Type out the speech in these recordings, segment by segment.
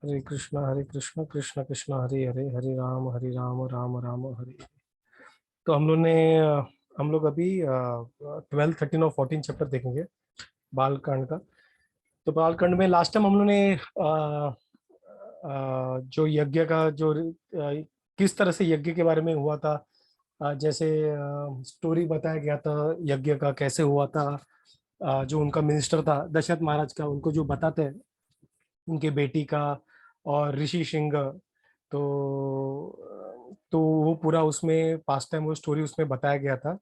हरे कृष्ण कृष्ण कृष्ण हरे हरे, हरे राम राम राम हरे हरे। तो हम लोग अभी 12, 13 और 14 चैप्टर देखेंगे बालकांड का। तो बालकांड में लास्ट टाइम हम लोगों ने जो यज्ञ का जो किस तरह से यज्ञ के बारे में हुआ था, जैसे स्टोरी बताया गया था यज्ञ का कैसे हुआ था। जो उनका मिनिस्टर था दशरथ महाराज का, उनको जो बताते हैं उनके बेटी का और ऋषि सिंह। तो वो पूरा उसमें पास्ट टाइम वो स्टोरी उसमें बताया गया था।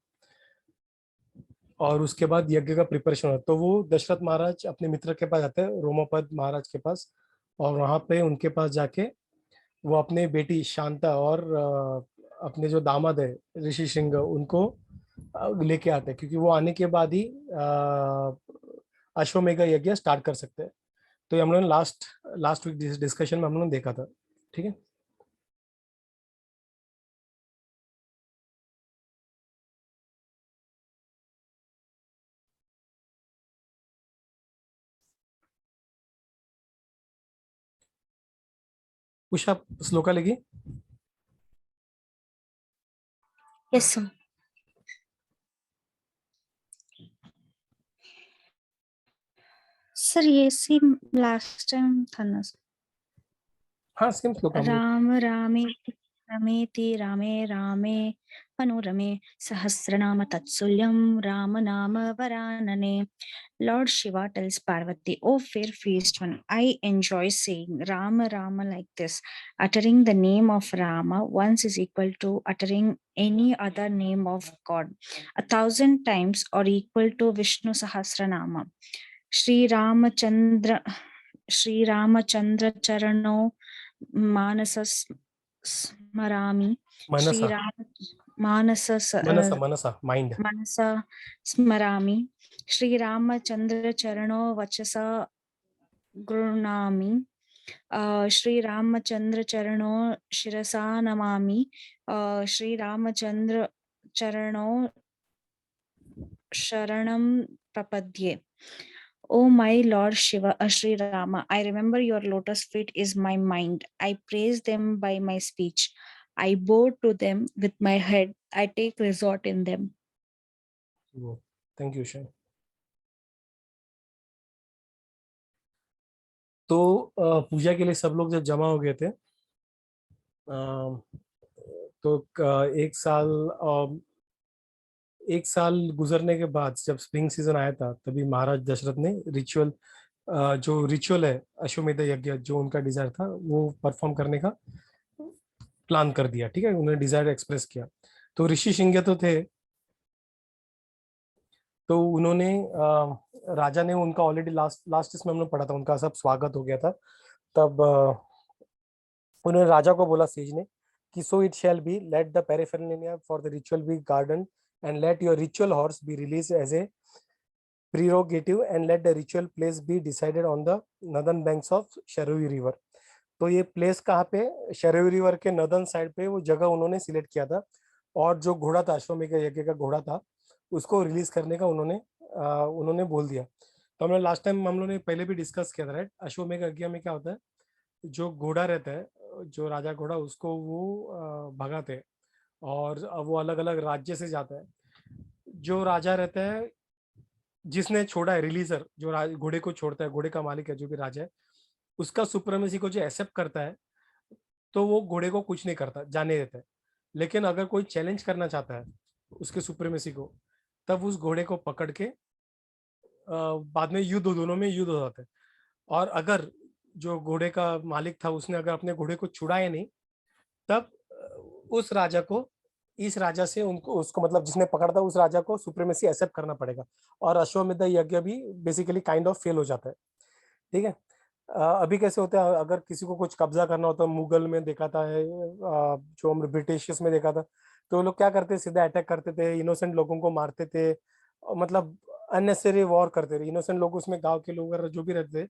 और उसके बाद यज्ञ का प्रिपरेशन हुआ, तो वो दशरथ महाराज अपने मित्र के पास जाते हैं, रोमपद महाराज के पास। और वहां पे उनके पास जाके वो अपने बेटी शांता और अपने जो दामाद है ऋषि सिंह उनको लेके आते हैं, क्योंकि वो आने के बाद ही अश्वमेध यज्ञ स्टार्ट कर सकते हैं। तो ये हम लोगों ने लास्ट लास्ट वीक डिस्कशन में हम लोगों ने देखा था। ठीक है। उषा श्लोका लेगी। Yes, sir. सर ये सेम लास्ट टाइम था ना? हाँ सेम श्लोका हम लोग। राम रामे रमेति रामे रामे मनोरमे सहस्रनाम तत्सुल्यम राम नाम वरानने. Lord Shiva tells Parvati, "Oh fair-faced one, I enjoy saying Rama Rama like this. Uttering the name of Rama once is equal to uttering any other name of God 1,000 times or equal to Vishnu Sahasranama. Sri Ramachandra Charano Manasa Smarami. Sri Mansa Ram Manasa Mansa Mansa mind. मनसा स्मरामि. श्रीरामचंद्र चरणो वचसा गृह्णामि. श्रीरामचंद्र चरणो शिरसा नमामि. श्रीरामचंद्र चरणो शरणं प्रपद्ये. O my Lord Shiva, Sri Rama, I remember your lotus feet is my mind. I praise them by my speech. I bow to them with my head. I take resort in them. Thank you Usha. तो पूजा के लिए सब लोग जब जमा हो गए थे, तो एक साल गुजरने के बाद जब स्प्रिंग सीजन आया था, तभी महाराज दशरथ ने जो रिचुअल है अश्वमेध यज्ञ, जो उनका डिजायर था वो परफॉर्म करने का प्लान कर दिया। ठीक है, उन्होंने डिजायर एक्सप्रेस किया। तो ऋषि सिंह तो थे, तो उन्होंने राजा ने उनका ऑलरेडी लास्ट लास्ट इसमें हमने पढ़ा था, उनका सब स्वागत हो गया था। तब उन्होंने राजा को बोला, सेज ने, कि so it shall be, let the paraphernalia for the ritual be गार्डन and let your ritual horse be release as a prerogative and let the ritual place be decided on the northern banks of Sarayu river. तो ये place कहाँ पे, Sarayu river के northern side पे वो जगह उन्होंने सिलेक्ट किया था। और जो घोड़ा था अश्वमेध यज्ञ का घोड़ा था, उसको रिलीज करने का उन्होंने बोल दिया। तो हमने लास्ट टाइम हम लोगों ने पहले भी डिस्कस किया था, राइट। अश्वमेध यज्ञ में क्या होता है, जो घोड़ा रहता है, जो राजा घोड़ा, उसको वो भगाते हैं। और अब वो अलग अलग राज्य से जाता है। जो राजा रहता है, जिसने छोड़ा है, रिलीजर जो घोड़े को छोड़ता है, घोड़े का मालिक है जो भी राजा है, उसका सुप्रीमेसी को जो एक्सेप्ट करता है, तो वो घोड़े को कुछ नहीं करता, जाने देता है। लेकिन अगर कोई चैलेंज करना चाहता है उसके सुप्रीमेसी को, तब उस घोड़े को पकड़ के बाद में दोनों में युद्ध हो जाता है। और अगर जो घोड़े का मालिक था उसने अगर अपने घोड़े को छुड़ाया नहीं, तब उस राजा को, इस राजा से उनको, उसको मतलब जिसने पकड़ा था उस राजा को सुप्रीमेसी एक्सेप्ट करना पड़ेगा। और अश्वमेध यज्ञ भी बेसिकली काइंड ऑफ फेल हो जाता है। ठीक है। अभी कैसे होता है, अगर किसी को कुछ कब्जा करना होता है, मुगल में देखा था, जो हम ब्रिटिश में देखा था, तो लोग क्या करते, सीधा अटैक करते थे, इनोसेंट लोगों को मारते थे, मतलब अननेसेसरी वॉर करते थे। इनोसेंट लोग उसमें गांव के लोग जो भी रहते थे,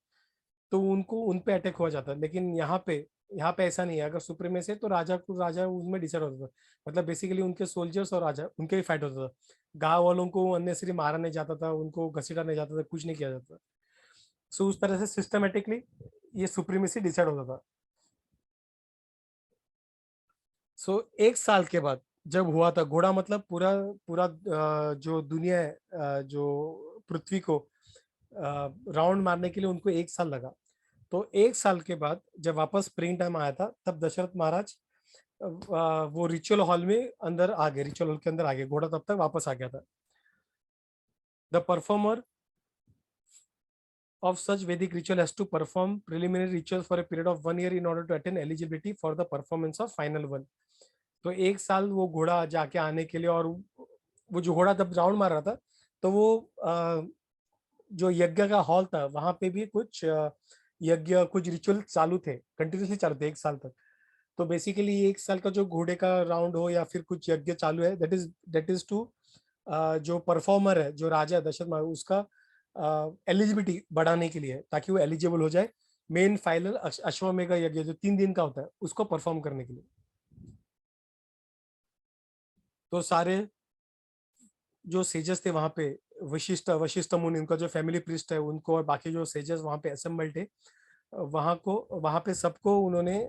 तो उनको उन पे अटैक हुआ जाता है। लेकिन यहाँ पे ऐसा नहीं है। अगर सुप्रीमेसी है तो राजा उसमें डिसाइड होता था। मतलब बेसिकली उनके सोल्जर्स और राजा, उनके ही फाइट होता था। गांव वालों को अननेसेसरी मारा नहीं जाता था, उनको घसीटा नहीं जाता था, कुछ नहीं किया जाता। सो उस तरह से सिस्टमेटिकली ये सुप्रीमेसी डिसाइड होता था। सो 1 साल के बाद जब हुआ था, घोड़ा मतलब पूरा पूरा जो दुनिया है, जो पृथ्वी को राउंड मारने के लिए उनको 1 साल लगा। तो 1 साल के बाद जब वापस स्प्रिंग टाइम आया था, तब दशरथ महाराज वो रिचुअल हॉल में अंदर आ गए, रिचुअल हॉल के अंदर आ गए, घोड़ा तब तक वापस आ गया था। The performer of such Vedic ritual has to perform preliminary rituals for a period of 1 year in order to attain eligibility for the performance of final one. तो 1 साल वो घोड़ा जाके आने के लिए, और वो जो घोड़ा तब राउंड मार रहा था, तो वो जो यज्ञ का हॉल था वहां पे भी कुछ यज्ञ, कुछ रिचुअल चालू थे, कंटिन्यूसली चालू थे 1 साल तक। तो बेसिकली 1 साल का जो घोड़े का राउंड हो या फिर कुछ यज्ञ चालू है, दैट इज टू जो परफॉर्मर है, जो राजा दशरथ महाराज, उसका एलिजिबिलिटी बढ़ाने के लिए, ताकि वो एलिजिबल हो जाए मेन फाइनल अश्वमेध यज्ञ जो 3 दिन का होता है उसको परफॉर्म करने के लिए। तो सारे जो सेजस थे वहां पे, वशिष्ठ वशिष्ठ मुनि, उनका जो फैमिली प्रिस्ट है उनको, और बाकी जो सेजस वहां पे असेंबल्ड थे, वहां पे सबको उन्होंने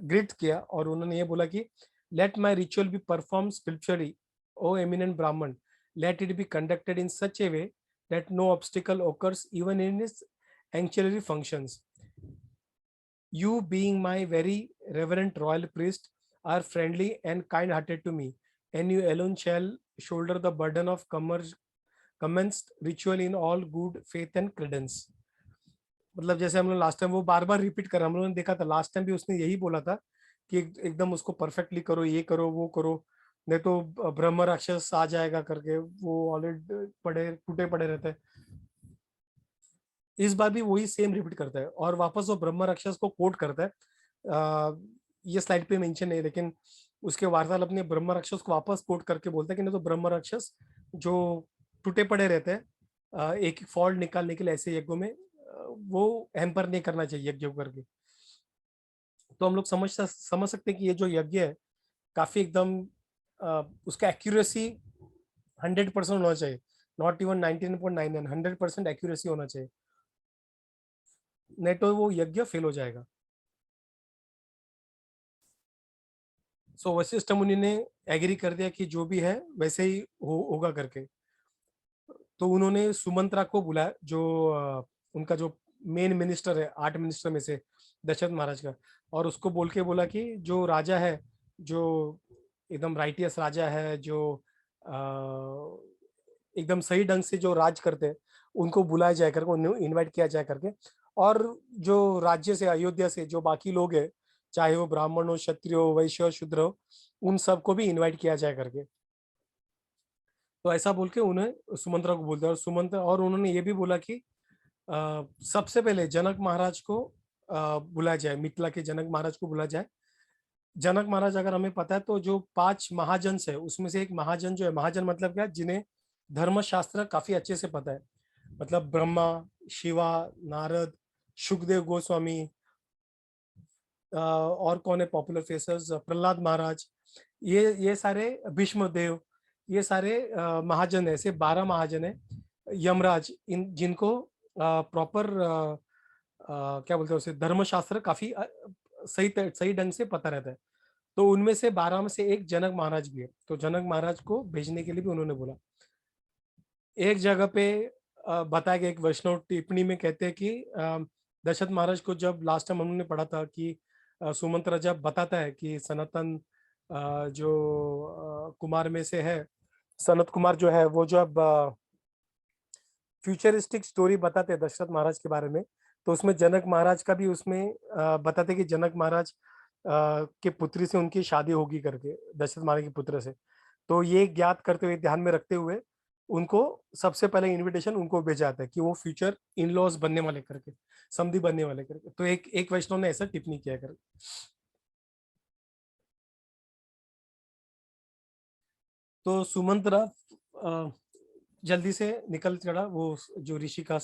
ग्रिट किया, और उन्होंने ये बोला कि let my ritual be perform scripturally o eminent brahmin, let it be conducted in such a way that no obstacle occurs even in its ancillary functions. You, being my very reverend royal priest, are friendly and kind-hearted to me, and you alone shall shoulder the burden of commenced ritual in all good faith and credence. मतलब जैसे हम लोग last time वो बार बार repeat कर, हम लोगों ने देखा था लास्ट टाइम भी उसने यही बोला था कि एकदम उसको परफेक्टली करो, ये करो वो करो, नहीं तो ब्रह्म राक्षस आ जाएगा करके, वो ऑलरेडी पड़े टूटे पड़े रहते हैं। इस बार भी वही सेम रिपीट करता है, और वापस वो ब्रह्म राक्षस को कोट करता है। ये स्लाइड पे मेंशन है, लेकिन उसके वार्तालाप अपने ब्रह्म राक्षस को वापस कोट करके बोलता है कि नहीं तो ब्रह्म राक्षस जो टूटे पड़े रहते हैं, एक एक फॉल्ट निकालने के लिए ऐसे यज्ञों में वो हैम्पर नहीं करना चाहिए यज्ञ करके। तो हम लोग समझ सकते हैं कि ये जो यज्ञ है काफी एकदम उसका एक्यूरेसी 100% होना चाहिए, नॉट इवन 99.99, 100% एक्यूरेसी होना चाहिए, नहीं तो वो यज्ञ फेल हो जाएगा। सो वशिष्ठ मुनि ने एग्री कर दिया कि जो भी है वैसे ही होगा करके। तो उन्होंने सुमंत्रा को बुलाया, जो उनका जो मेन मिनिस्टर है 8 मिनिस्टर में से, दशरथ महाराज का, और उसको बोल के बोला कि जो राजा है, जो एकदम राइटियस राजा है, जो एकदम सही ढंग से जो राज करते हैं, उनको बुलाया जाए करके, उन्हें इनवाइट किया जाए करके। और जो राज्य से, अयोध्या से जो बाकी लोग हैं, चाहे वो ब्राह्मण हो, क्षत्रिय हो, वैश्य हो, शूद्र हो, उन सबको भी इनवाइट किया जाए करके। तो ऐसा बोल के उन्हें सुमंत्रा को बोलते हैं, और सुमंत्रा, और उन्होंने ये भी बोला कि सबसे पहले जनक महाराज को बुलाया जाए, मिथिला के जनक महाराज को बुलाया जाए। जनक महाराज अगर हमें पता है तो जो 5 महाजन है उसमें से एक महाजन जो है, महाजन मतलब क्या, जिन्हें धर्मशास्त्र काफी अच्छे से पता है, मतलब ब्रह्मा, शिवा, नारद, सुखदेव गोस्वामी, और कौन है पॉपुलर फेसर्स, प्रहलाद महाराज, ये सारे, भीष्म देव, ये सारे महाजन है, ऐसे 12 महाजन है। यमराज, इन जिनको प्रॉपर क्या बोलते हैं उसे, धर्मशास्त्र काफी सही ढंग से पता रहता है। तो उनमें से 12 में से एक जनक महाराज भी है, तो जनक महाराज को भेजने के लिए भी उन्होंने बोला। एक जगह पे बताया गया, एक वैष्णव टिप्पणी में कहते हैं कि दशरथ महाराज को जब लास्ट टाइम हमने पढ़ा था कि सुमंत्रा जब बताता है कि सनातन जो कुमार में से है, सनत कुमार जो है, वो जब फ्यूचरिस्टिक स्टोरी बताते हैं दशरथ महाराज के बारे में, तो उसमें जनक महाराज का भी उसमें बताते कि जनक महाराज के पुत्री से उनकी शादी होगी करके, दशरथ महाराज के पुत्र से। तो ये ज्ञात करते हुए, ध्यान में रखते हुए, उनको सबसे पहले इनविटेशन उनको भेजा जाता है कि वो फ्यूचर इन लॉज बनने वाले करके, समधी बनने वाले करके। तो एक एक वैष्णव ने ऐसा टिप्पणी किया करके। तो सुमंत्रा जल्दी से निकल चढ़ा, वो जो ऋषि का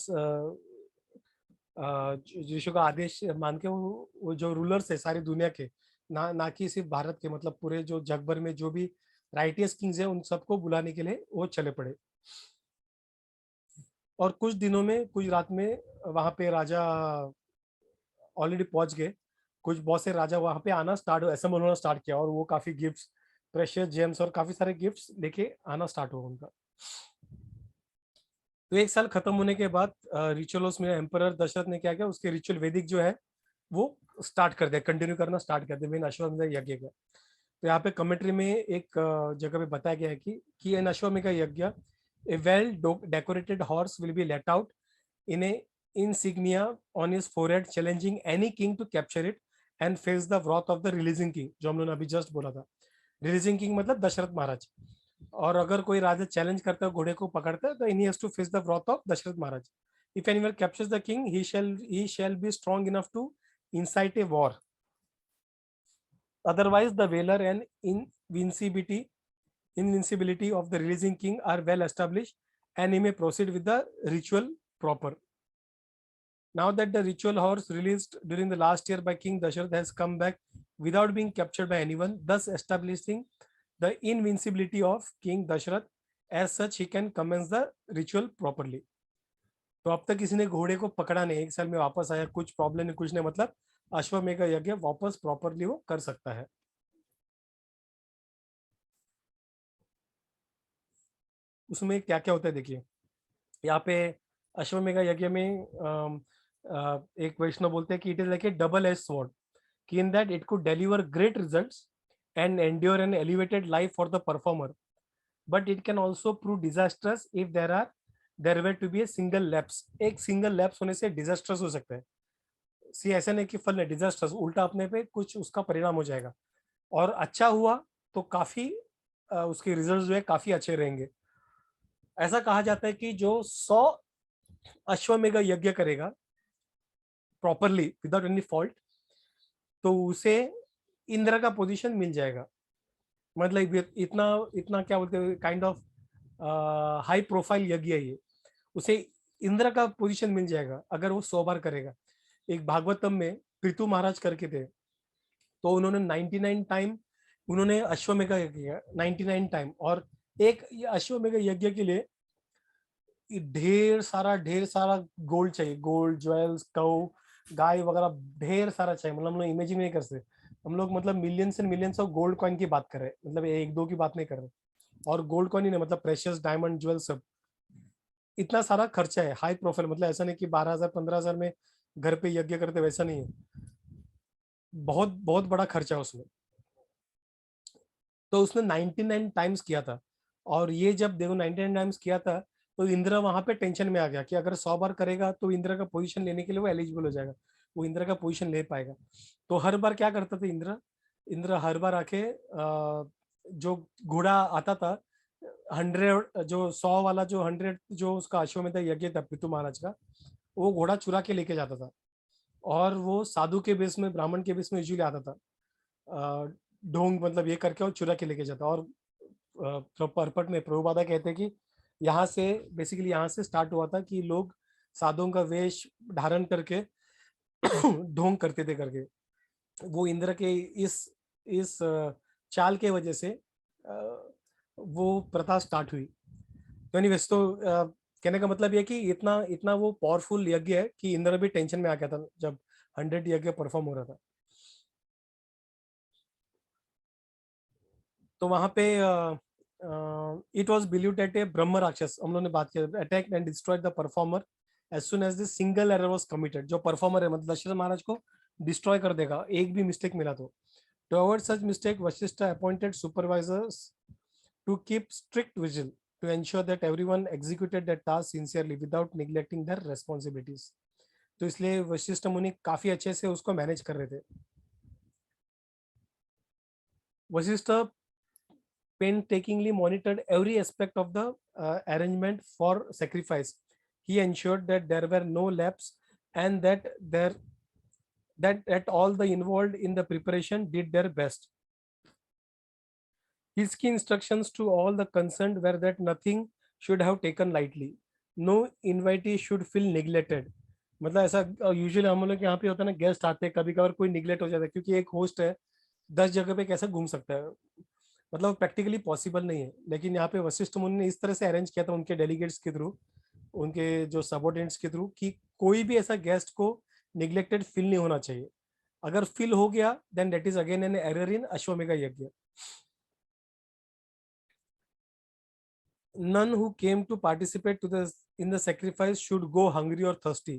ऋषि का आदेश मान के, वो जो रूलर्स है सारी दुनिया के, ना कि सिर्फ भारत के, मतलब पूरे जो जग भर में जो भी राइटियस किंग्स है, उन सबको बुलाने के लिए वो चले पड़े। और कुछ दिनों में, कुछ रात में, वहां पे राजा ऑलरेडी पहुंच गए, कुछ बहुत से राजा वहां पे आना स्टार्ट असेंबल होना स्टार्ट किया, और वो काफी गिफ्ट्स, प्रेशियस जेम्स और काफी सारे गिफ्ट्स लेके आना स्टार्ट हुआ उनका। तो एक साल खत्म होने के बाद रिचुअल्स में एम्परर दशरथ ने क्या किया, उसके रिचुअल वैदिक जो है वो स्टार्ट कर दिया, कंटिन्यू करना स्टार्ट कर दिया मेन अश्वमेध यज्ञ का। तो यहाँ पे कमेंट्री में एक जगह पे बताया गया है कि an Ashwamedha yagna, a well decorated horse will be let out in a insignia on his forehead challenging any king to capture it and face the wrath of the releasing king, जो हम लोगों ने अभी जस्ट बोला था। रिलीजिंग किंग मतलब दशरथ महाराज। और अगर कोई राजा चैलेंज करता है घोड़े को पकड़ता है तो he has to face the wrath of Dasharath Maharaj. If anyone captures the king he shall be strong enough to incite a war, otherwise the valor and invincibility of the releasing king are well established and he may proceed with the ritual proper. Now that the ritual horse released during the last year by King Dasharath has come back without being captured by anyone, thus establishing the invincibility of King Dasharath, as such he can commence the ritual properly. तो अब तक किसी ने घोड़े को पकड़ा नहीं, एक साल में वापस आया, कुछ प्रॉब्लम नहीं, कुछ नहीं, मतलब अश्वमेध यज्ञ वापस प्रॉपरली वो कर सकता है। उसमें क्या क्या होता है देखिए, यहाँ पे अश्वमेध यज्ञ में एक वैष्णव बोलते हैं कि it is like a double edge sword, कि in that it could deliver great results and endure an elevated life for the performer, but it can also prove disastrous if there were to be a single lapse. एक single lapse होने से disastrous हो सकता है। सी ऐसा नहीं कि फल है डिजास्टर्स, उल्टा अपने पे कुछ उसका परिणाम हो जाएगा, और अच्छा हुआ तो काफी उसके रिजल्ट जो है काफी अच्छे रहेंगे। ऐसा कहा जाता है कि जो 100 अश्वमेध यज्ञ करेगा प्रॉपरली विदाउट एनी फॉल्ट, तो उसे इंद्र का पोजीशन मिल जाएगा। मतलब इतना इतना क्या बोलते हैं, काइंड ऑफ हाई प्रोफाइल यज्ञ है ये, उसे इंद्र का पोजीशन मिल जाएगा अगर वो 100 बार करेगा। एक भागवतम में पृथु महाराज करके थे, तो उन्होंने 99 टाइम उन्होंने अश्वमेध यज्ञ किया, 99 टाइम। और एक अश्वमेध यज्ञ के लिए ढेर सारा गोल्ड चाहिए, गोल्ड ज्वेल्स कौ गाय वगैरह ढेर सारा चाहिए, मतलब हम लोग इमेजिन नहीं कर सकते। हम लोग मतलब millions and millions of gold coin की बात कर रहे हैं, मतलब एक दो की बात नहीं कर रहे। और गोल्ड कॉइन ही नहीं, मतलब प्रेशियस डायमंड ज्वेल सब, इतना सारा खर्चा है हाई प्रोफाइल। मतलब ऐसा नहीं कि 12,000 15,000 में घर पे यज्ञ करते, वैसा नहीं है, बहुत बहुत बड़ा खर्चा है उसमें। तो उसने 99 टाइम्स किया था, और ये जब देखो 99 टाइम्स किया था, तो इंद्र वहां पे टेंशन में आ गया कि अगर 100 बार करेगा तो इंद्र का पोजीशन लेने के लिए वो एलिजिबल हो जाएगा, वो इंद्र का पोजीशन ले पाएगा। तो हर बार क्या करता था इंद्र, इंद्र हर बार आके जो घोड़ा आता था 100, जो 100 वाला, जो 100 जो उसका अश्वमेध यज्ञ था पितु महाराज का, वो घोड़ा चुरा के लेके जाता था। और वो साधु के बेस में, ब्राह्मण के बेस में यूजुअली आता था, ढोंग मतलब ये करके वो चुरा के लेके जाता। और परपट में प्रभुपादा कहते हैं कि यहाँ से बेसिकली यहाँ से स्टार्ट हुआ था कि लोग साधुओं का वेश धारण करके ढोंग करते थे करके। वो इंद्र के इस चाल के वजह से वो प्रथा स्टार्ट हुई। तो एनीवेज, तो कहने का मतलब ये कि इतना इतना वो पावरफुल यज्ञ है कि इंद्र भी टेंशन में आ गया था जब 100 यज्ञ परफॉर्म हो रहा था। तो वहां पे it was believe that a Brahma rakshasa, हम लोगों ने बात किया, attack and destroyed the performer as soon as the single error was committed. जो परफॉर्मर है मतलब दशरथ महाराज को डिस्ट्रॉय कर देगा एक भी मिस्टेक मिला तो। To avoid such mistake Vashishtha appointed supervisors to keep strict vigil to ensure that everyone executed their task sincerely without neglecting their responsibilities. तो इसलिए वशिष्ठ मुनि काफी अच्छे से उसको मैनेज कर रहे थे। Vashishtha painstakingly monitored every aspect of the arrangement for sacrifice. He ensured that there were no lapses and that all the involved in the preparation did their best. His key instructions to all the concerned were that nothing should have taken lightly. No invitee should feel neglected. मतलब ऐसा usually हम लोग यहाँ पे होता है ना, guest आते हैं कभी कभार कोई निगलेक्ट हो जाता है, क्योंकि एक होस्ट है 10 जगह पे कैसे घूम सकता है, मतलब प्रैक्टिकली पॉसिबल नहीं है। लेकिन यहाँ पे वशिष्ठ मुनि ने इस तरह से अरेंज किया था उनके डेलीगेट्स के थ्रू, उनके जो सबऑर्डिनेट्स के थ्रू, कि कोई भी ऐसा गेस्ट को निग्लेक्टेड फील नहीं होना चाहिए. अगर फील हो गया then that is again an error in Ashwamedha yagna. None who came to participate to the in the sacrifice should go hungry or thirsty.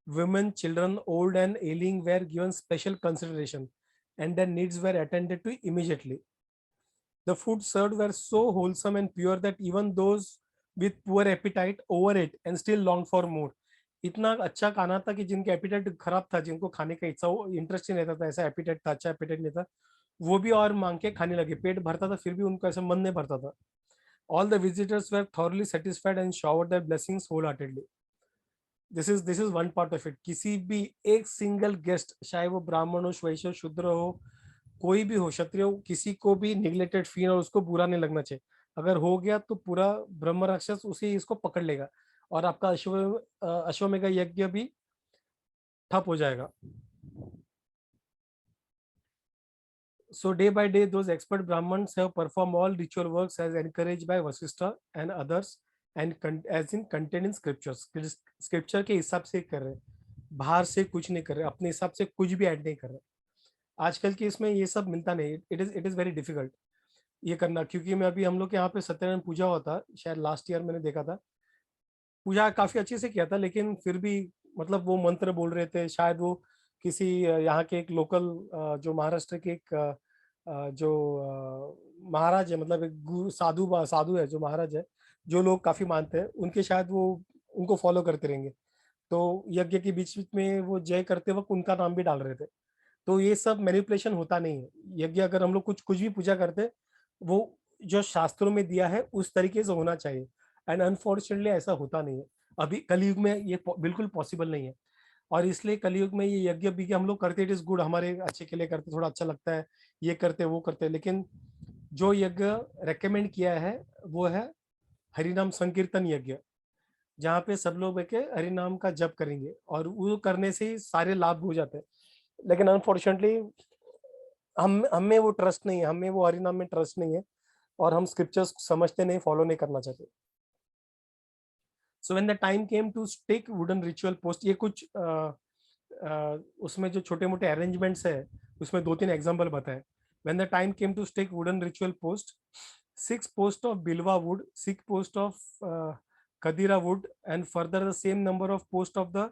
Women, children, old and ailing were given special consideration, and their needs were attended to immediately. The food served were so wholesome and pure that even those with poor appetite overate and still longed for more. इतना अच्छा खाना था कि जिनके appetite खराब था, जिनको खाने का इच्छा वो इंटरेस्ट ही नहीं रहता था, ऐसा एपिटाइट था, अच्छा एपिटाइट नहीं था, वो भी और मांग के खाने लगे. पेट भरता था फिर भी उनको ऐसा मन नहीं भरता था. All the visitors were thoroughly satisfied and showered their blessings wholeheartedly. This is one part of it. किसी भी एक सिंगल गेस्ट, चाहे वो ब्राह्मण हो, वैश्य, शूद्र हो, कोई भी हो, क्षत्रिय हो, किसी को भी निग्लेक्टेड फील और उसको बुरा नहीं लगना चाहिए. अगर हो गया तो पूरा ब्रह्म राक्षस उसी इसको पकड़ लेगा और आपका अश्वमेध यज्ञ भी ठप हो जाएगा. So day by day, those expert Brahmins have performed all ritual works as encouraged by Vasishtha and others, and as in contained in scriptures. Scripture के हिसाब से कर रहे हैं, बाहर से कुछ नहीं कर रहे, अपने हिसाब से कुछ भी ऐड नहीं कर रहे. आजकल के इसमें ये सब मिलता नहीं. इट इज वेरी डिफिकल्ट ये करना, क्योंकि मैं अभी हम लोग के यहाँ पे सत्यनारायण पूजा हुआ था, शायद लास्ट ईयर मैंने देखा था. पूजा काफी अच्छे से किया था, लेकिन फिर भी मतलब वो मंत्र बोल रहे थे, शायद वो किसी यहाँ के एक लोकल जो महाराष्ट्र के एक जो महाराज है, मतलब एक गुरु साधु साधु है जो महाराज है, जो लोग काफी मानते हैं उनके, शायद वो उनको फॉलो करते रहेंगे. तो यज्ञ के बीच बीच में वो जय करते वक्त उनका नाम भी डाल रहे थे. तो ये सब मैनिपुलेशन होता नहीं है. यज्ञ अगर हम लोग कुछ भी पूजा करते, वो जो शास्त्रों में दिया है उस तरीके से होना चाहिए. एंड अनफॉर्चुनेटली ऐसा होता नहीं है. अभी कलयुग में ये बिल्कुल पॉसिबल नहीं है. और इसलिए कलयुग में ये यज्ञ भी हम लोग करते, इट इज गुड, हमारे अच्छे के लिए करते, थोड़ा अच्छा लगता है, ये करते वो करते. लेकिन जो यज्ञ रेकमेंड किया है वो है हरिनाम संकीर्तन यज्ञ, जहाँ पे सब लोग बैठ के हरिनाम का जप करेंगे और वो करने से ही सारे लाभ हो जाते हैं. लेकिन अनफॉर्चुनेटली हमें वो ट्रस्ट नहीं है, हमें वो हरिनाम में ट्रस्ट नहीं है, और हम स्क्रिप्चर्स समझते नहीं, फॉलो नहीं करना चाहते. So when the time came to stick wooden ritual post, ये कुछ उसमें जो छोटे मोटे अरेंजमेंट्स है उसमें 2-3 एग्जांपल बताए. When the time came to stick wooden ritual post, 6 posts of bilwa wood, 6 posts of kadira wood, and further the same number of posts of the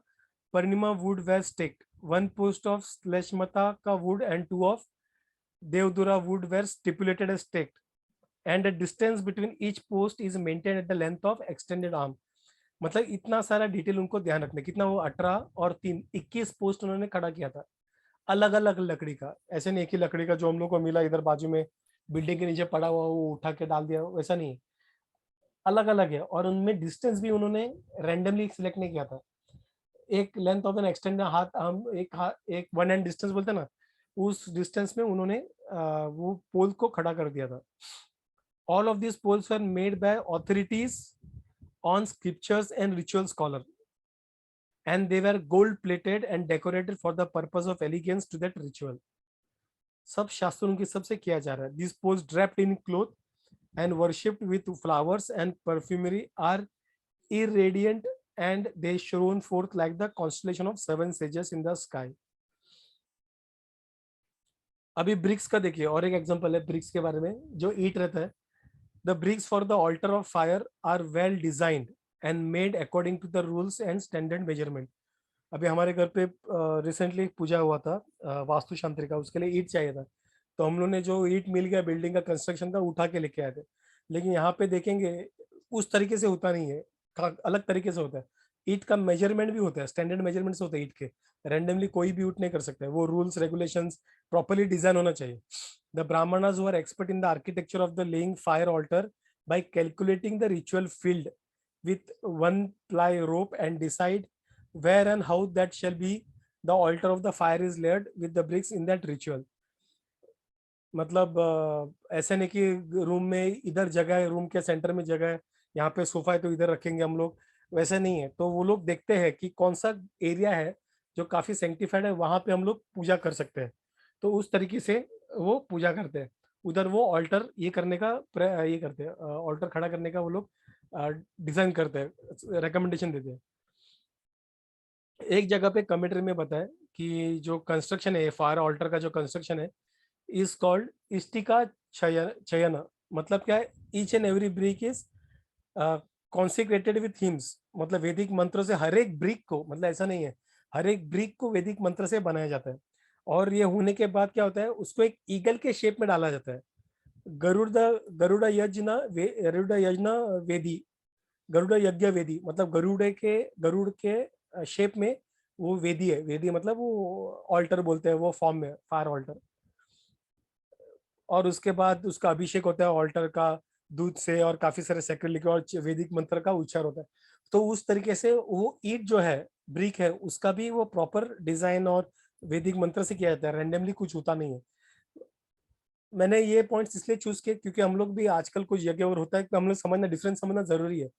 parnima wood were staked. 1 post of sleshmata ka wood and 2 of devdura wood were stipulated as staked, and the distance between each post is maintained at the length of extended arm. मतलब इतना सारा detail उनको ध्यान रखना. कितना वो 18 और 3 21 post उन्होंने खड़ा किया था, अलग अलग लकड़ी का. ऐसे नहीं एक ही लकड़ी का जो हम लोग को मिला इधर बाजू में बिल्डिंग के नीचे पड़ा हुआ वो उठा के डाल दिया, वैसा नहीं है, अलग अलग है. और उनमें डिस्टेंस भी उन्होंने रैंडमली सिलेक्ट नहीं किया था. एक लेंथ ऑफ एन एक्सटेंड हाथ, हम एक 1 hand डिस्टेंस बोलते हैं ना, उस डिस्टेंस में उन्होंने वो पोल को खड़ा कर दिया था. All of this poles were made by authorities on scriptures and ritual scholar, and they were gold plated and decorated for the purpose of elegance to that ritual. सब शास्त्रों की सबसे किया जा रहा है. These poles draped in cloth and worshipped with flowers and perfumery are irradiant, and they shone forth like the constellation of 7 sages in the sky. अभी BRICS का देखिए, और एक एग्जांपल है ब्रिक्स के बारे में. जो ईट रहता है, the bricks for the altar of fire are well designed and made according to the rules and standard measurement. अभी हमारे घर पे रिसेंटली पूजा हुआ था वास्तु शांति का, उसके लिए ईट चाहिए था. तो हम लोग ने जो ईट मिल गया बिल्डिंग का कंस्ट्रक्शन का, उठा के लेके आए थे. लेकिन यहाँ पे देखेंगे उस तरीके से होता नहीं है, अलग तरीके से होता है. ईट का मेजरमेंट भी होता है, स्टैंडर्ड मेजरमेंट्स होते हैं ईट के. रैंडमली कोई भी ईट नहीं कर सकता है, वो रूल्स रेगुलेशंस प्रॉपर्ली डिजाइन होना चाहिए. The Brahmanas who are expert in the architecture of the laying fire altar by calculating the ritual field with 1 ply rope and decide where and how that shall be the altar of the fire is laid with the bricks in that ritual. मतलब ऐसे नहीं कि room में इधर जगह है, room के centre में जगह है, यहाँ पे सोफा है तो इधर रखेंगे हम लोग, वैसे नहीं है. तो वो लोग देखते हैं कि कौन सा एरिया है जो काफी सेंक्टिफाइड है, वहां पे हम लोग पूजा कर सकते हैं. तो उस तरीके से वो पूजा करते हैं. उधर वो ऑल्टर ये करने का ये करते हैं, ऑल्टर खड़ा करने का वो लोग डिजाइन करते हैं, रिकमेंडेशन देते हैं. एक जगह पे कमेंट्री में बताया कि जो कंस्ट्रक्शन है फायर ऑल्टर का जो कंस्ट्रक्शन है इज कॉल्ड इष्टिका चयन। मतलब क्या है, each and every brick is consecrated with hymns. मतलब वैदिक मंत्रों से हर एक ब्रिक को, मतलब ऐसा नहीं है, हर एक ब्रिक को वैदिक मंत्र से बनाया जाता है। और ये होने के बाद क्या होता है, उसको एक ईगल के शेप में डाला जाता है। गरुड़ गरुड़ यज्ञ वेदी, गरुड़ यज्ञ वेदी, मतलब गरुड़ के शेप में वो वेदी है। वेदी मतलब वो ऑल्टर बोलते हैं, वो फॉर्म में फायर ऑल्टर। और उसके बाद उसका अभिषेक होता है ऑल्टर का दूध से, और काफी सारे सेक्रेट लिखे और वैदिक मंत्र का उच्चार होता है। तो उस तरीके से वो ईट जो है, ब्रिक है, उसका भी वो प्रॉपर डिजाइन और वैदिक मंत्र से किया जाता है, रैंडमली कुछ होता नहीं है। मैंने ये पॉइंट्स इसलिए चूज किए क्योंकि हम लोग भी आजकल कुछ यज्ञ और होता है कि हम लोग समझना, डिफरेंस समझना जरूरी है।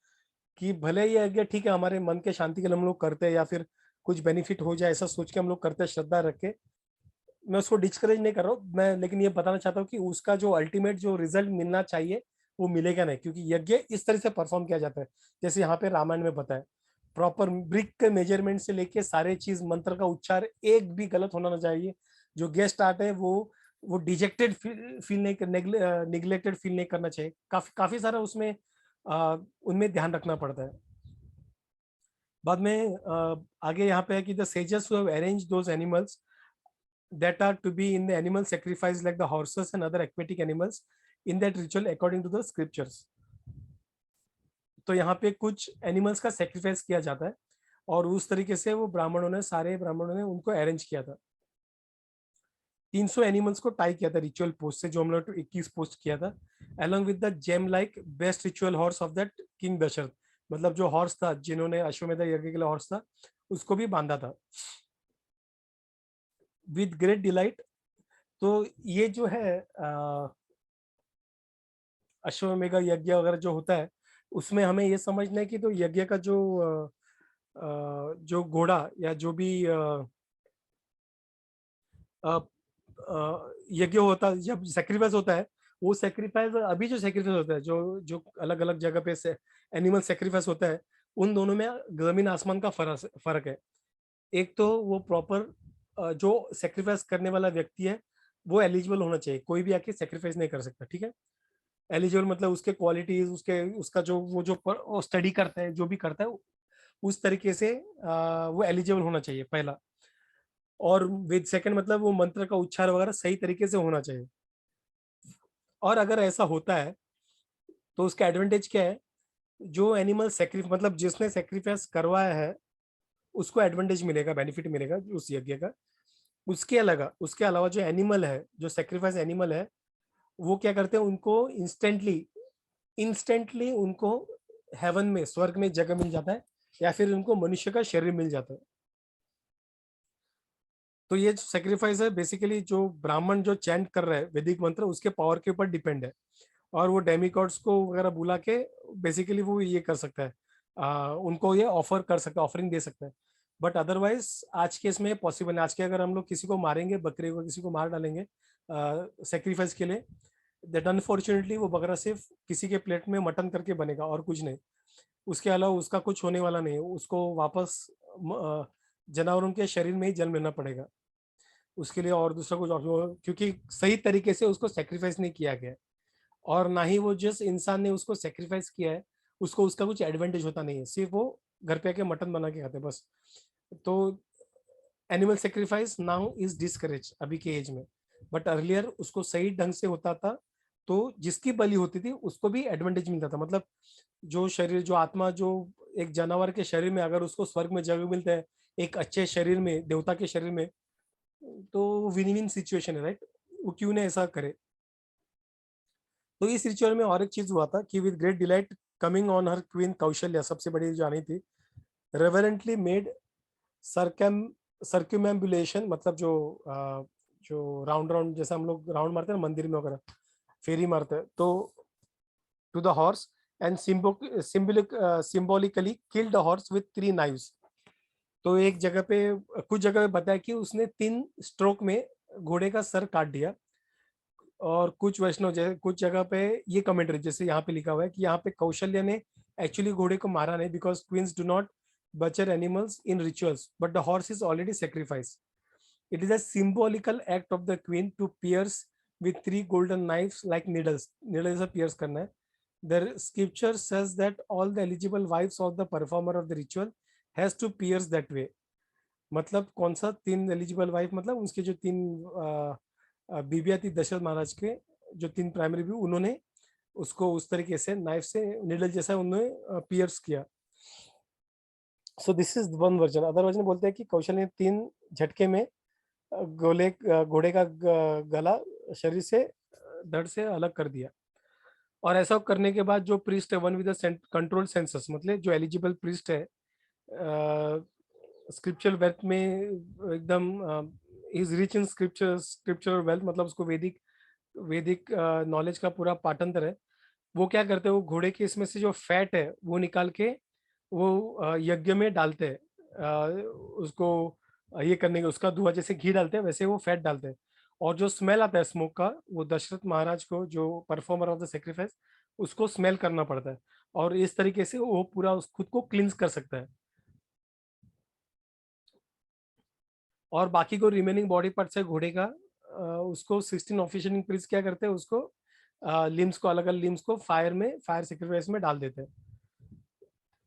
कि भले ये यज्ञ ठीक है हमारे मन के शांति के लिए हम लोग करते हैं, या फिर कुछ बेनिफिट हो जाए ऐसा सोच के हम लोग करते हैं श्रद्धा रख के, मैं उसको डिस्करेज नहीं कर रहा हूँ मैं, लेकिन ये बताना चाहता हूँ कि उसका जो अल्टीमेट जो रिजल्ट मिलना चाहिए वो मिलेगा नहीं, क्योंकि यज्ञ इस तरह से परफॉर्म किया जाता है जैसे यहाँ पे रामायण में बताया। प्रॉपर ब्रिक के मेजरमेंट से लेके सारे चीज, मंत्र का उच्चार एक भी गलत होना ना चाहिए। जो गेस्ट आते हैं वो डिजेक्टेड फील नहीं, निग्लेक्टेड फील नहीं करना चाहिए। काफी काफी सारा उसमें उनमें ध्यान रखना पड़ता है। बाद में आगे यहाँ पे है कि the sages who have arrange those animals that are to be in the animal sacrifice like the horses and other aquatic animals in that ritual according to the scriptures। तो यहाँ पे कुछ एनिमल्स का सेक्रीफाइस किया जाता है, और उस तरीके से वो ब्राह्मणों ने, सारे ब्राह्मणों ने उनको अरेंज किया था। 300 एनिमल्स को टाई किया था रिचुअल पोस्ट से, जो हम लोग 21 पोस्ट किया था, along with the gem like best ritual horse of that king Dasharath. मतलब जो हॉर्स था, जिन्होंने अश्वमेध यज्ञ के लिए हॉर्स था, उसको भी बांधा था विद ग्रेट डिलाइट। तो ये जो है अश्वमेध यज्ञ वगैरह जो होता है, उसमें हमें ये समझना है कि तो यज्ञ का जो घोड़ा या जो भी यज्ञ होता है, जब सेक्रीफाइस होता है, वो सेक्रीफाइस अभी जो सेक्रीफाइस होता है, जो जो अलग अलग जगह पे से एनिमल सेक्रीफाइस होता है, उन दोनों में जमीन आसमान का फर्क है। एक तो वो प्रॉपर जो सेक्रीफाइस करने वाला व्यक्ति है वो एलिजिबल होना चाहिए, कोई भी आके सेक्रीफाइस नहीं कर सकता, ठीक है। एलिजिबल मतलब उसके क्वालिटीज, उसके उसका जो वो जो स्टडी करता है, जो भी करता है, उस तरीके से वो एलिजिबल होना चाहिए पहला। और विद सेकंड मतलब वो मंत्र का उच्चार वगैरह सही तरीके से होना चाहिए। और अगर ऐसा होता है तो उसका एडवांटेज क्या है, जो एनिमल सेक्रीफ मतलब जिसने सेक्रीफाइस करवाया है उसको एडवांटेज मिलेगा, बेनिफिट मिलेगा उस यज्ञ का। उसके अलावा जो एनिमल है, जो सेक्रीफाइस एनिमल है, वो क्या करते हैं, उनको इंस्टेंटली उनको हेवन में, स्वर्ग में जगह मिल जाता है, या फिर उनको मनुष्य का शरीर मिल जाता है। तो ये सेक्रीफाइस है बेसिकली, जो ब्राह्मण जो चैंट कर रहा है वैदिक मंत्र, उसके पावर के ऊपर डिपेंड है। और वो डेमिगॉड्स को वगैरह बुला के बेसिकली वो ये कर सकता है, उनको ये ऑफर कर सकता है, ऑफरिंग दे सकता है। बट अदरवाइज आज के इसमें पॉसिबल है। आज के अगर हम लोग किसी को मारेंगे, बकरे को किसी को मार डालेंगे सेक्रीफाइस के लिए, दैट अनफॉर्चुनेटली वो बकरा सिर्फ किसी के प्लेट में मटन करके बनेगा और कुछ नहीं। उसके अलावा उसका कुछ होने वाला नहीं है, उसको वापस जानवरों के शरीर में ही जन्म लेना पड़ेगा उसके लिए, और दूसरा कुछ ऑप्शन, क्योंकि सही तरीके से उसको सेक्रीफाइस नहीं किया गया है। और ना ही वो जिस इंसान ने उसको सेक्रीफाइस किया है उसको उसका कुछ एडवांटेज होता नहीं है, सिर्फ वो घर पे आके मटन बना के खाते हैं बस। तो animal sacrifice now is discourage अभी के एज में, बट अर्लियर उसको सही ढंग से होता था। तो जिसकी बलि होती थी उसको भी एडवांटेज मिलता था। मतलब जो शरीर, जो आत्मा, जो एक जानवर के शरीर में अगर उसको स्वर्ग में जगह मिलता है, एक अच्छे शरीर में, देवता के शरीर में, तो विन विन सिचुएशन है, राइट। वो क्यों ने ऐसा करे। तो इस रिचुअल में और एक चीज हुआ था कि with great delight coming on her queen Kaushalya, सबसे बड़ी जो आनी थी, रेवरेंटली मेड सरकम सर्क्यूमेम्बुलेशन, मतलब जो राउंड राउंड जैसे हम लोग राउंड मारते हैं ना मंदिर में वगैरह, फेरी मारते हैं, तो to the horse and symbolically killed the horse with 3 knives. तो एक जगह पे, कुछ जगह पे बताया कि उसने 3 स्ट्रोक में घोड़े का सर काट दिया। और कुछ वैष्णव जैसे कुछ जगह पे ये कमेंट्री जैसे यहाँ पे लिखा हुआ है कि यहाँ पे कौशल्य ने एक्चुअली घोड़े को मारा नहीं, because queens do not butcher animals in rituals, but the horse is already sacrificed. It is a symbolical act of the queen to pierce with 3 golden knives like needles. Needles से pierce करना है. The scripture says that all the eligible wives of the performer of the ritual has to pierce that way. मतलब कौन सा 3 eligible wife, मतलब उसके जो 3 बीबियां थी दशरथ महाराज के, जो 3 प्राइमरी भी, उन्होंने उसको उस तरीके से नाइफ से निडल जैसा उन्होंने पियर्स किया. So this is one version. Other version बोलते हैं कि कौशल ने 3 झटके में घोड़े का गला शरीर से धड़ से अलग कर दिया. और ऐसा करने के बाद जो प्रीस्ट है, वन विद कंट्रोल सेंसस, मतलब जो एलिजिबल प्रीस्ट है स्क्रिप्चुरल वेल्थ में एकदम is rich in scriptural wealth, मतलब उसको वैदिक नॉलेज का पूरा पाटंतर है. वो क्या करते हैं, वो घोड़े के इसमें से जो फैट है वो निकाल के वो यज्ञ में डालते हैं. उसको ये करने के, उसका धुआं जैसे घी डालते हैं वैसे वो फैट डालते हैं. और जो स्मेल आता है स्मोक का, वो दशरथ महाराज को, जो परफॉर्मर ऑफ द सेक्रीफाइस, उसको स्मेल करना पड़ता है. और इस तरीके से वो पूरा खुद को क्लींस कर सकता है. और बाकी को रिमेनिंग बॉडी पार्ट्स है घोड़े का, उसको 16 ऑफिशियलिंग प्रीस्ट क्या करते हैं, उसको लिम्स को, अलग अलग लिम्स को फायर सेक्रीफाइस में डाल देते हैं.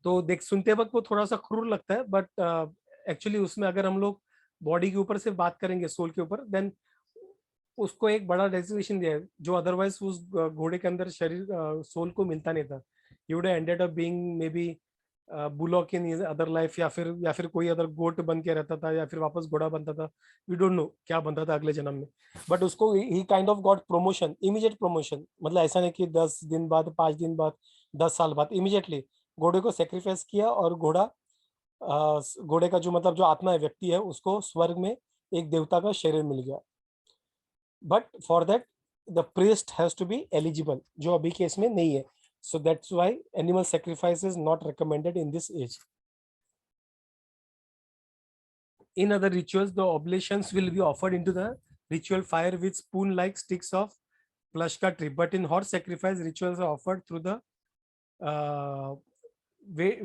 तो देख सुनते वक्त वो थोड़ा सा क्रूर लगता है, बट एक्चुअली उसमें अगर हम लोग बॉडी के ऊपर से बात करेंगे, सोल के ऊपर, देन उसको एक बड़ा डेजिग्नेशन दिया है जो अदरवाइज उस घोड़े के अंदर शरीर सोल को मिलता नहीं था. He would ended up being may be bullock in other life, या फिर कोई अदर गोट बन के रहता था, या फिर वापस घोड़ा बनता था. वी डोंट नो क्या बनता था अगले जन्म में. बट उसको ही kind of got promotion, immediate promotion. मतलब ऐसा नहीं कि 10 दिन बाद, 5 दिन बाद, 10 साल बाद, इमीडिएटली घोड़े को सेक्रीफाइस किया और घोड़े का जो मतलब जो आत्मा है, व्यक्ति है, उसको स्वर्ग में एक देवता का शरीर मिल गया. But for that the priest has to be eligible, जो अभी के इसमें नहीं है. So that's why animal sacrifice is not recommended in this age. In other rituals, the oblations will be offered into the ritual fire with spoon-like sticks of plushka tree. But in horse sacrifice, rituals are offered through the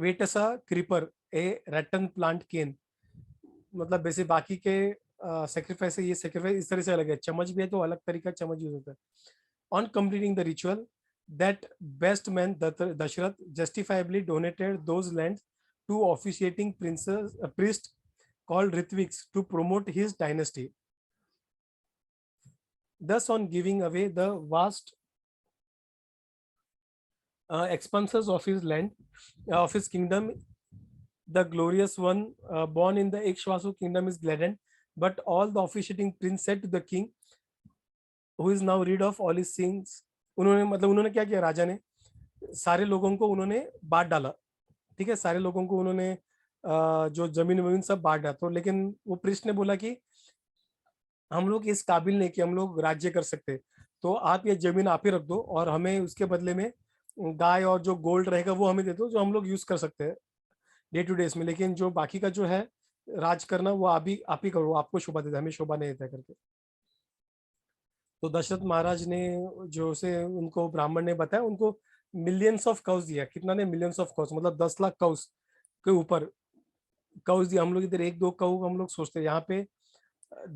Vetasa creeper, a rattan plant cane. मतलब वैसे बाकी के sacrifice है, ये sacrifice इस तरह से अलग है. चम्मच भी है तो अलग तरीका चम्मच यूज होता है. On completing the ritual, that best man Dashrath justifiably donated those lands to officiating priest called Ritviks to promote his dynasty. Thus, on giving away the vast expanses of his land, of his kingdom, the glorious one born in the Ikshvaku kingdom is gladdened. But all the officiating prince said to the king, who is now rid of all his sins, उन्होंने क्या किया, राजा ने सारे लोगों को उन्होंने बांट डाला. ठीक है, सारे लोगों को उन्होंने जो जमीन वमीन सब बांट डाला. तो लेकिन वो प्रिस्ट ने बोला कि हम लोग इस काबिल नहीं कि हम लोग राज्य कर सकते, तो आप ये जमीन आप ही रख दो और हमें उसके बदले में गाय और जो गोल्ड रहेगा वो हमें दे दो, जो हम लोग यूज कर सकते हैं डे टू डे में. लेकिन जो बाकी का जो है राज करना, वो आप ही करो, आपको शोभा देता, हमें शोभा नहीं देता करके. तो दशरथ महाराज ने जो से उनको ब्राह्मण ने बताया, उनको मिलियंस ऑफ काउस दिया. कितना ने, मिलियंस ऑफ काउस, मतलब 10 लाख काउस के ऊपर काउस दिया. हम लोग इधर 1-2 काउ हम लोग सोचते हैं, यहाँ पे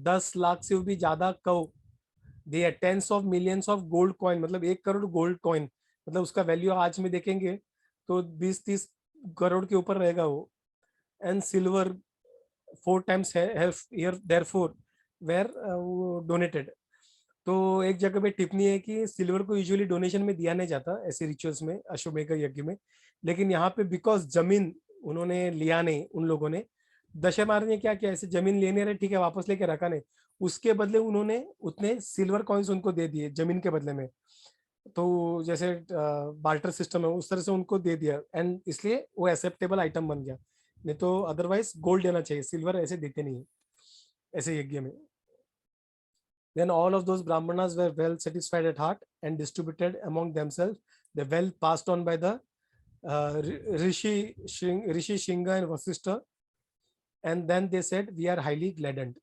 10 लाख से भी ज्यादा काउ दिया. Tens of millions of gold coin, मतलब 1 करोड़ गोल्ड कॉइन, मतलब उसका वैल्यू आज में देखेंगे तो 20-30 करोड़ के ऊपर रहेगा वो. And silver 4 times therefore were donated. तो एक जगह पे टिप्पणी है कि सिल्वर को यूजुअली डोनेशन में दिया नहीं जाता ऐसे रिचुअल्स में, अश्वमेध यज्ञ में. लेकिन यहाँ पे बिकॉज जमीन उन्होंने लिया नहीं, उन लोगों ने, दशरथ महाराज ने क्या किया, ऐसे जमीन लेने रहे, ठीक है, वापस लेके रखा नहीं, उसके बदले उन्होंने उतने सिल्वर कॉइन्स उनको दे दिए जमीन के बदले में. तो जैसे बाल्टर सिस्टम है उस तरह से उनको दे दिया, एंड इसलिए वो एक्सेप्टेबल आइटम बन गया. नहीं तो अदरवाइज गोल्ड देना चाहिए, सिल्वर ऐसे देते नहीं है ऐसे यज्ञ में. Then all of those brahmanas were well satisfied at heart and distributed among themselves the wealth passed on by the Rishi Shinga and Vasishtha. And then they said, we are highly gladdened.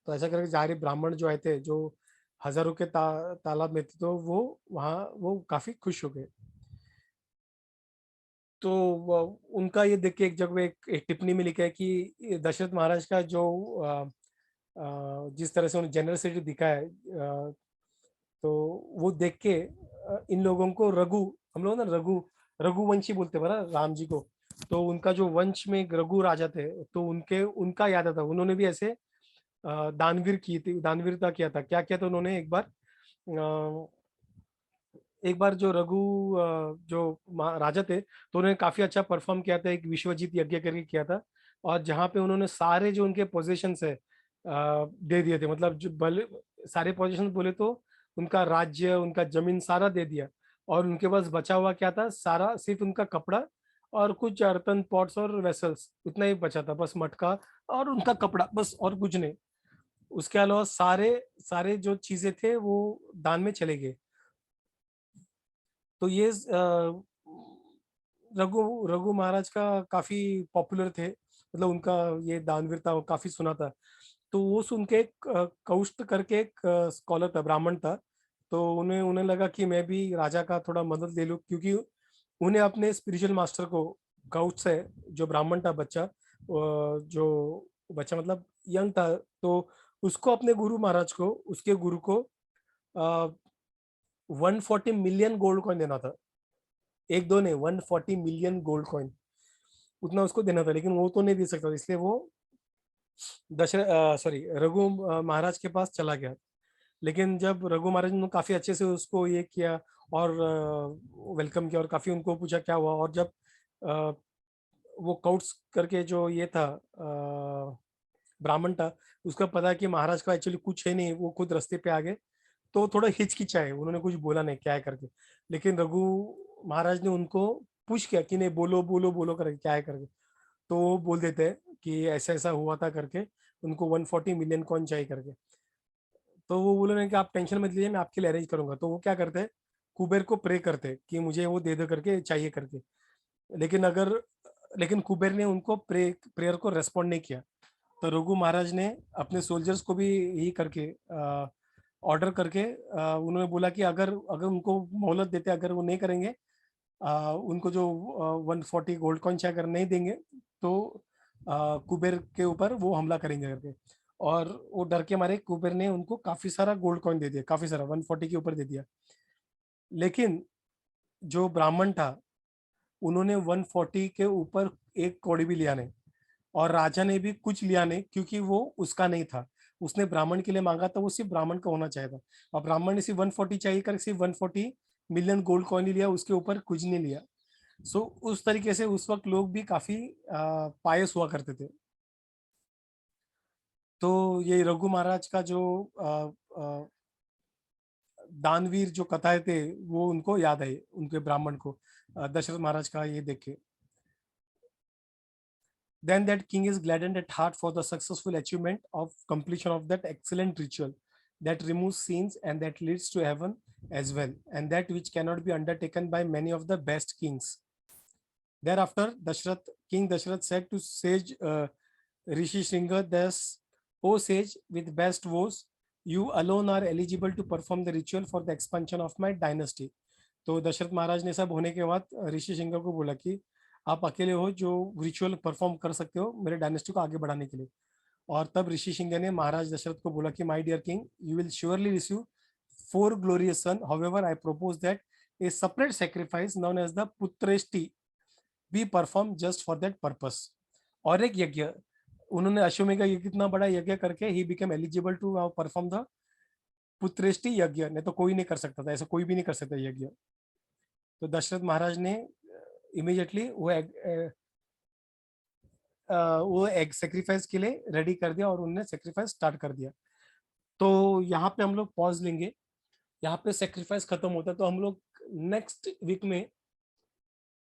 तो ऐसा करके सारे ब्राह्मण जो आए थे, जो हजारों के तालाब में थे, तो वो वहां वो काफी खुश हो गए. तो उनका ये देख के एक जगह एक टिप्पणी में लिखा है कि ये दशरथ महाराज का जो जिस तरह से उन्हें जेनरसिटी दिखा है, तो वो देख के इन लोगों को रघु, हम लोग ना रघुवंशी बोलते हैं ना राम जी को, तो उनका जो वंश में एक रघु राजा थे, तो उनके उनका याद आता, उन्होंने भी ऐसे दानवीर की थी, दानवीरता किया था। क्या किया था उन्होंने, एक बार जो जो राजा थे, तो उन्होंने काफी अच्छा परफॉर्म किया था, एक विश्वजीत यज्ञ करके किया था। और जहाँ पे उन्होंने सारे जो उनके पोजीशंस है दे दिए थे, मतलब जो बल सारे पोजीशन बोले तो उनका राज्य, उनका जमीन सारा दे दिया। और उनके पास बचा हुआ क्या था, सारा सिर्फ उनका कपड़ा और कुछ अर्तन पॉट्स और वेसल्स, उतना ही बचा था, बस मटका और उनका कपड़ा, बस और कुछ नहीं। उसके अलावा सारे सारे जो चीजें थे वो दान में चले गए। तो ये रघु रघु महाराज का काफी पॉपुलर थे, मतलब उनका ये दानवीरता काफी सुना था। तो वो सुन के एक कौष्ट करके एक स्कॉलर था, ब्राह्मण था, तो उन्हें उन्हें लगा कि मैं भी राजा का थोड़ा मदद ले लूं, क्योंकि उन्हें अपने स्पिरिचुअल मास्टर को, काउट से जो ब्राह्मण था बच्चा, जो बच्चा मतलब यंग था, तो उसको अपने गुरु महाराज को, उसके गुरु को 140 मिलियन गोल्ड कॉइन देना था। एक दो नहीं, 140 मिलियन गोल्ड कॉइन, उतना उसको देना था। लेकिन वो तो नहीं दे सकता था, इसलिए वो दशरथ सॉरी रघु महाराज के पास चला गया। लेकिन जब रघु महाराज ने काफी अच्छे से उसको ये किया और वेलकम किया, और काफी उनको पूछा क्या हुआ, और जब अ, वो काउट्स करके जो ये था ब्राह्मण था, उसका पता कि महाराज का एक्चुअली कुछ है नहीं, वो खुद रास्ते पे आ गए, तो थोड़ा हिचकिचाए, उन्होंने कुछ बोला नहीं क्या है करके। लेकिन रघु महाराज ने उनको पूछ किया कि नहीं, बोलो बोलो बोलो करके क्या है करके, तो वो बोल देते हैं कि ऐसा ऐसा हुआ था करके, उनको 140 मिलियन कौन चाहिए करके। तो वो बोले नहीं कि आप टेंशन मत लीजिए, मैं आपके लिए अरेंज करूंगा। तो वो क्या करते हैं, कुबेर को प्रे करते हैं कि मुझे वो दे दो करके, चाहिए करके। लेकिन लेकिन कुबेर ने उनको प्रेयर को रेस्पॉन्ड नहीं किया। तो रघु महाराज ने अपने सोल्जर्स को भी यही करके ऑर्डर करके उन्होंने बोला कि अगर अगर उनको मोहलत देते, अगर वो नहीं करेंगे, उनको जो 140 गोल्ड कॉइन अगर नहीं देंगे, तो कुबेर के ऊपर वो हमला करेंगे करके। और वो डर के मारे कुबेर ने उनको काफी सारा गोल्ड कॉइन दे दिया, काफी सारा 140 के ऊपर दे दिया। लेकिन जो ब्राह्मण था, उन्होंने 140 के ऊपर एक कौड़ी भी लिया नहीं, और राजा ने भी कुछ लिया नहीं, क्योंकि वो उसका नहीं था। उसने ब्राह्मण के लिए मांगा था, वो सिर्फ ब्राह्मण का होना चाहिए था। और ब्राह्मण ने सिर्फ 140 चाहिए कर सिर्फ 140 मिलियन गोल्ड कॉइन ही लिया, उसके ऊपर कुछ नहीं लिया। सो उस तरीके से उस वक्त लोग भी काफी पायस हुआ करते थे। तो ये रघु महाराज का जो आ, दानवीर जो कथाएं थे, वो उनको याद आई, उनके ब्राह्मण को दशरथ महाराज का ये देख के। Then that king is gladdened at heart for the successful achievement of completion of that excellent ritual that removes sins and that leads to heaven as well, and that which cannot be undertaken by many of the best kings. Thereafter, King Dashrath said to sage Rishi Shringa, thus, O sage with best vows, you alone are eligible to perform the ritual for the expansion of my dynasty. तो दशरथ महाराज ने सब होने के बाद ऋषि सिंह को बोला कि आप अकेले हो जो रिचुअल परफॉर्म कर सकते हो मेरे डायनेस्टी को आगे बढ़ाने के लिए। और तब ऋषि सिंह ने महाराज दशरथ को बोला कि my dear king, you will surely receive 4 glorious सन, however I propose that a separate sacrifice known as the Putreshti be perform just for that purpose. और एक यज्ञ, उन्होंने अश्वमेध का कितना बड़ा यज्ञ करके ही become eligible to perform the Putreshti yagna, नहीं तो कोई नहीं कर सकता था, ऐसा कोई भी नहीं कर सकता यज्ञ। तो दशरथ महाराज ने इमीडिएटली वो एग सेक्रीफाइस के लिए रेडी कर दिया, और उन्होंने सेक्रीफाइस स्टार्ट कर दिया। तो यहाँ पे हम लोग पॉज लेंगे, यहाँ पे सेक्रीफाइस खत्म होता है। तो हम लोग नेक्स्ट वीक में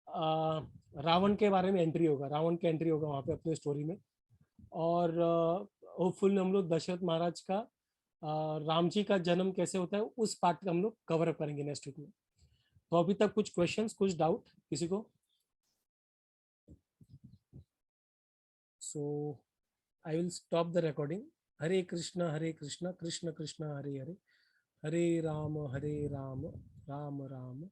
रावण के बारे में एंट्री होगा, रावण की एंट्री होगा वहाँ पे अपने स्टोरी में। और होपफुल हम लोग दशरथ महाराज का राम जी का जन्म कैसे होता है उस पार्ट का हम लोग कवर अप करेंगे नेक्स्ट वीक में। तो अभी तक कुछ क्वेश्चंस, कुछ डाउट किसी को? So I will stop the recording. Hare Krishna Krishna Krishna Hare Hare, Hare Ram Ram Ram